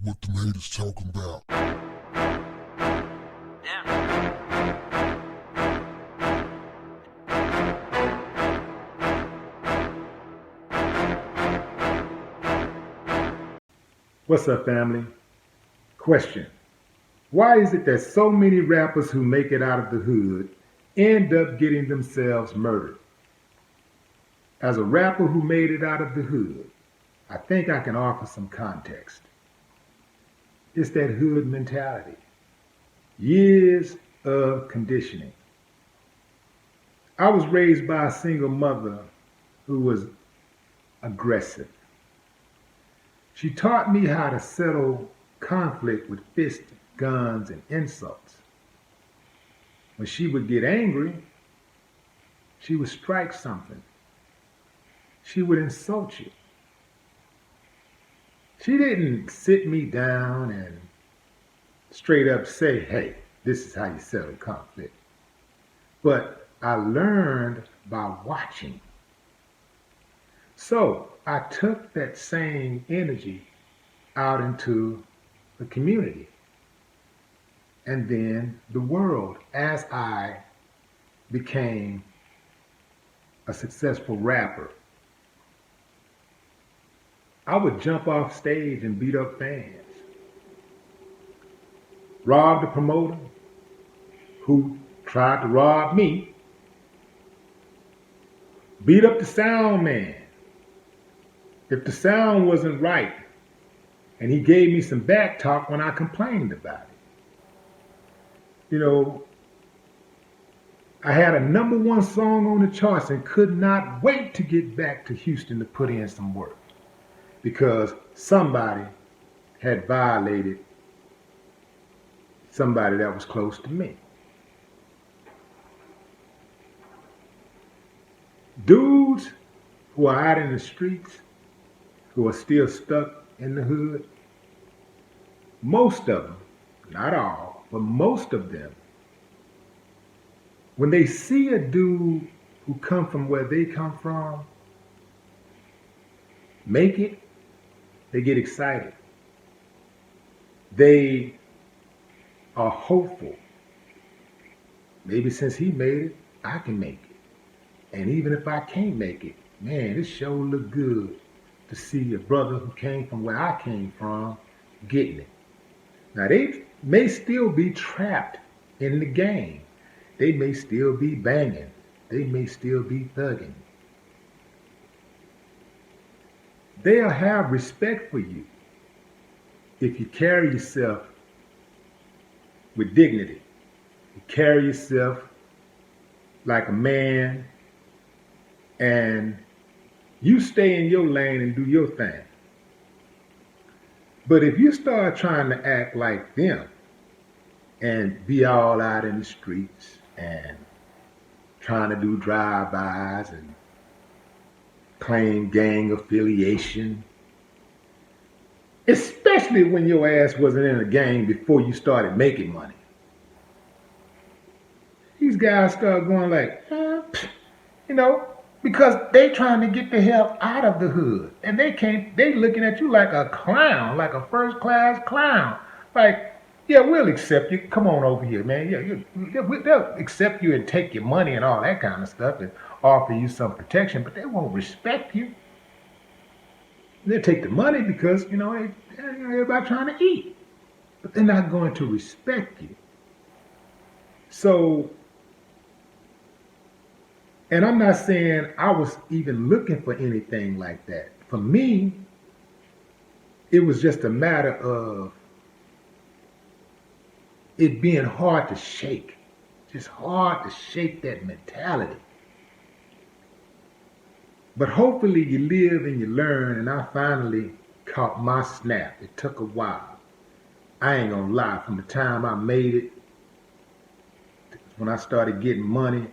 what the haters talking about. What's up, family? Question. Why is it that so many rappers who make it out of the hood end up getting themselves murdered? As a rapper who made it out of the hood, I think I can offer some context. It's that hood mentality. Years of conditioning. I was raised by a single mother who was aggressive. She taught me how to settle conflict with fists, guns, and insults. When she would get angry, she would strike something. She would insult you. She didn't sit me down and straight up say, hey, this is how you settle conflict. But I learned by watching. So I took that same energy out into the community and then the world as I became a successful rapper. I would jump off stage and beat up fans, rob the promoter who tried to rob me, beat up the sound man. If the sound wasn't right, and he gave me some back talk when I complained about it. You know, I had a #1 song on the charts and could not wait to get back to Houston to put in some work because somebody had violated somebody that was close to me. Dudes who are out in the streets, who are still stuck in the hood, most of them, not all, but most of them, when they see a dude who come from where they come from make it, they get excited. They are hopeful. Maybe since he made it, I can make it. And even if I can't make it, man, this show look good to see a brother who came from where I came from getting it. Now, they may still be trapped in the game. They may still be banging. They may still be thugging. They'll have respect for you if you carry yourself with dignity. You carry yourself like a man and you stay in your lane and do your thing. But if you start trying to act like them and be all out in the streets and trying to do drive-bys and claim gang affiliation, especially when your ass wasn't in a gang before you started making money, these guys start going like, you know, because they trying to get the hell out of the hood. And they looking at you like a clown, like a first class clown. Like, yeah, we'll accept you. Come on over here, man. They'll accept you and take your money and all that kind of stuff and offer you some protection, but they won't respect you. They'll take the money because, everybody trying to eat. But they're not going to respect you. So, and I'm not saying I was even looking for anything like that. For me, it was just a matter of it being hard to shake. Just hard to shake that mentality. But hopefully you live and you learn, and I finally caught my snap. It took a while. I ain't gonna lie, from the time I made it, when I started getting money,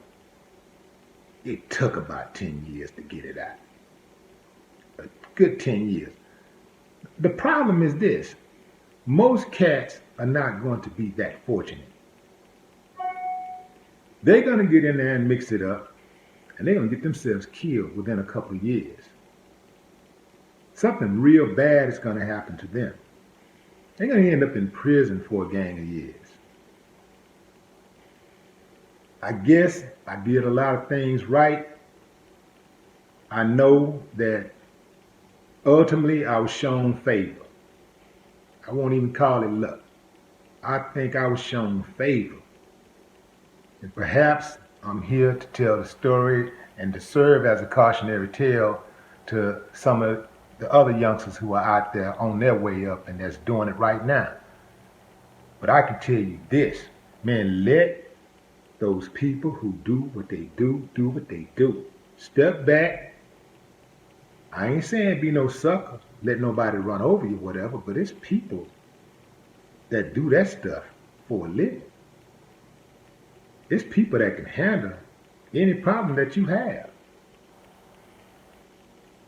it took about 10 years to get it out. A good 10 years. The problem is this. Most cats are not going to be that fortunate. They're going to get in there and mix it up, and they're going to get themselves killed within a couple of years. Something real bad is going to happen to them. They're going to end up in prison for a gang of years. I guess I did a lot of things right. I know that ultimately I was shown favor. I won't even call it luck. I think I was shown favor. And perhaps I'm here to tell the story and to serve as a cautionary tale to some of the other youngsters who are out there on their way up and that's doing it right now. But I can tell you this, man, let those people who do what they do what they do. Step back. I ain't saying be no sucker, let nobody run over you, whatever, but it's people that do that stuff for a living. It's people that can handle any problem that you have.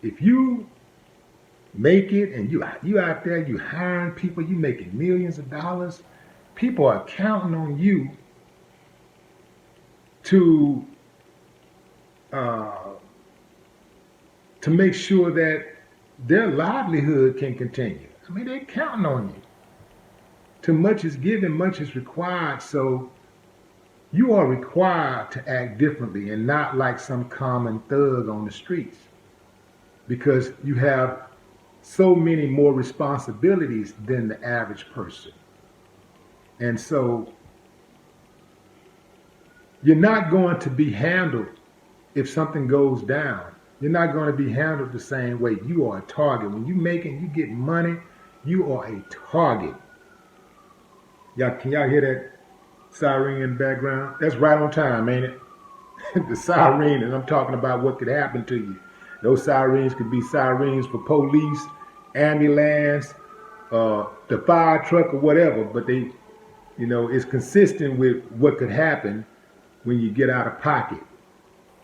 If you make it and you out there, you hiring people, you making millions of dollars, people are counting on you to make sure that their livelihood can continue. I mean, they're counting on you. Too much is given, much is required. So you are required to act differently and not like some common thug on the streets, because you have so many more responsibilities than the average person. And so you're not going to be handled if something goes down. You're not going to be handled the same way. You are a target. When you get money, you are a target. Can y'all hear that siren in the background? That's right on time, ain't it? The siren, and I'm talking about what could happen to you. Those sirens could be sirens for police, ambulance, the fire truck or whatever, but they, it's consistent with what could happen when you get out of pocket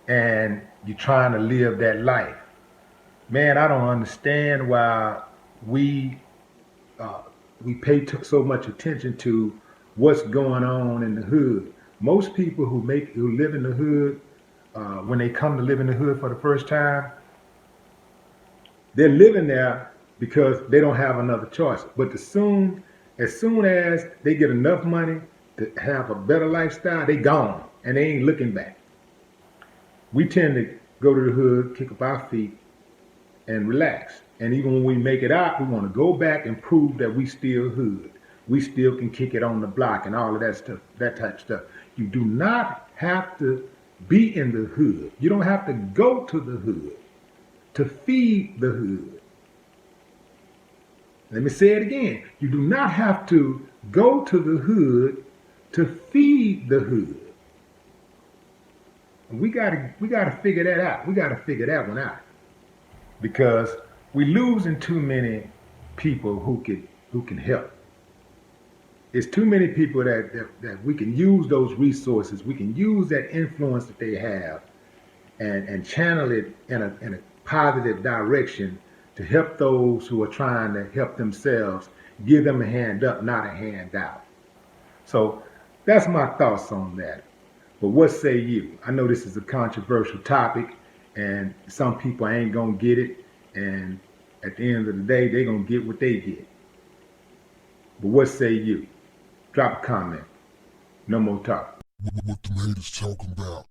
and you're trying to live that life. Man, I don't understand why we pay so much attention to what's going on in the hood. Most people who live in the hood, when they come to live in the hood for the first time, they're living there because they don't have another choice. But as soon as they get enough money to have a better lifestyle, they gone and they ain't looking back. We tend to go to the hood, kick up our feet, and relax. And even when we make it out, we want to go back and prove that we still hood. We still can kick it on the block and all of that stuff, that type of stuff. You do not have to be in the hood. You don't have to go to the hood to feed the hood. Let me say it again. You do not have to go to the hood to feed the hood. And we gotta figure that out. We gotta figure that one out, because we're losing too many people who can help. It's too many people that we can use those resources. We can use that influence that they have and channel it in a positive direction to help those who are trying to help themselves. Give them a hand up, not a hand out. So that's my thoughts on that. But what say you? I know this is a controversial topic and some people ain't gonna get it. And at the end of the day, they're gonna get what they get. But what say you? Drop a comment. No more talk. What the haters talking about?